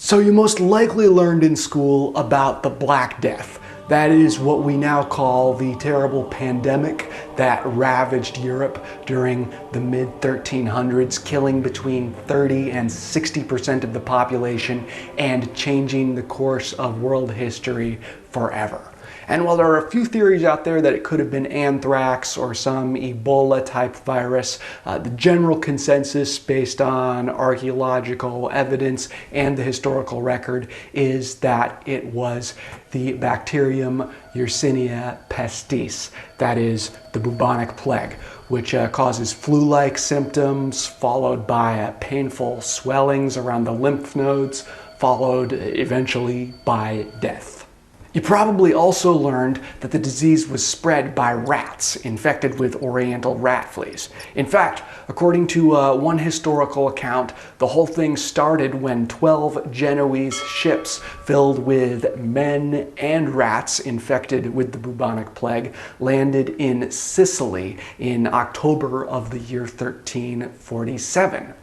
So you most likely learned in school about the Black Death. That is what we now call the terrible pandemic that ravaged Europe during the mid-1300s, killing between 30 and 60% of the population and changing the course of world history forever. And while there are a few theories out there that it could have been anthrax or some Ebola-type virus, the general consensus based on archaeological evidence and the historical record is that it was the bacterium Yersinia pestis, that is, the bubonic plague, which causes flu-like symptoms followed by painful swellings around the lymph nodes, followed eventually by death. You probably also learned that the disease was spread by rats infected with oriental rat fleas. In fact, according to one historical account, the whole thing started when 12 Genoese ships filled with men and rats infected with the bubonic plague landed in Sicily in October of the year 1347.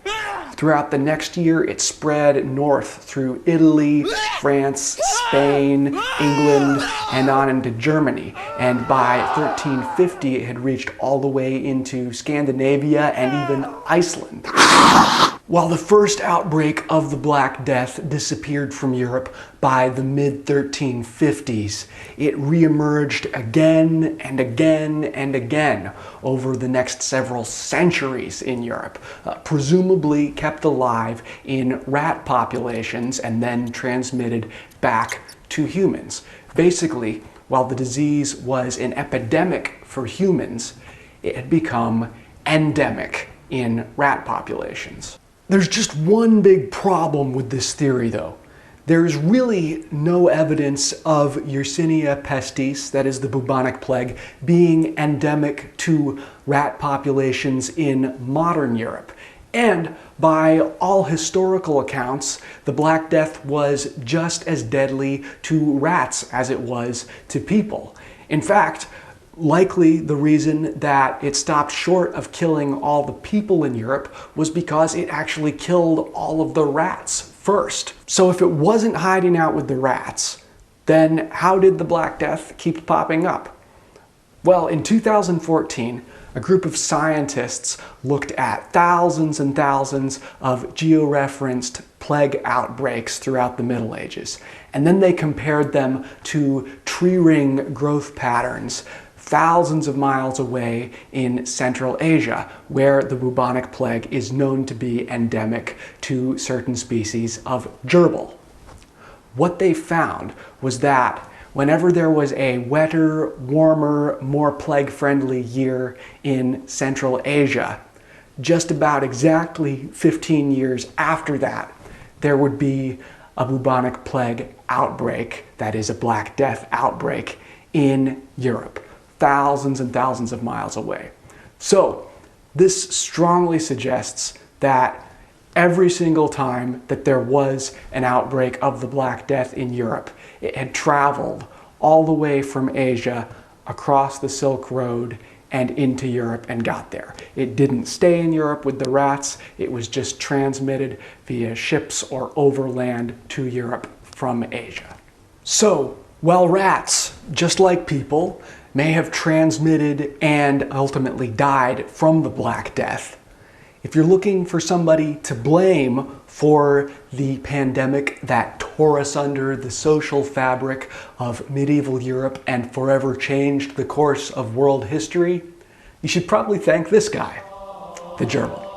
Throughout the next year, it spread north through Italy, France, Spain, England, and on into Germany. And by 1350, it had reached all the way into Scandinavia and even Iceland. While the first outbreak of the Black Death disappeared from Europe by the mid-1350s, it reemerged again and again and again over the next several centuries in Europe, presumably kept alive in rat populations and then transmitted back to humans. Basically, while the disease was an epidemic for humans, it had become endemic in rat populations. There's just one big problem with this theory, though. There is really no evidence of Yersinia pestis, that is the bubonic plague, being endemic to rat populations in modern Europe. And by all historical accounts, the Black Death was just as deadly to rats as it was to people. In fact, likely the reason that it stopped short of killing all the people in Europe was because it actually killed all of the rats first. So if it wasn't hiding out with the rats, then how did the Black Death keep popping up? Well, in 2014, a group of scientists looked at thousands and thousands of georeferenced plague outbreaks throughout the Middle Ages. And then they compared them to tree ring growth patterns thousands of miles away in Central Asia, where the bubonic plague is known to be endemic to certain species of gerbil. What they found was that whenever there was a wetter, warmer, more plague-friendly year in Central Asia, just about exactly 15 years after that, there would be a bubonic plague outbreak, that is a Black Death outbreak, in Europe, thousands and thousands of miles away. So this strongly suggests that every single time that there was an outbreak of the Black Death in Europe, it had traveled all the way from Asia across the Silk Road and into Europe and got there. It didn't stay in Europe with the rats, it was just transmitted via ships or overland to Europe from Asia. So, while rats, just like people, may have transmitted and ultimately died from the Black Death, if you're looking for somebody to blame for the pandemic that tore asunder the social fabric of medieval Europe and forever changed the course of world history, you should probably thank this guy, the gerbil.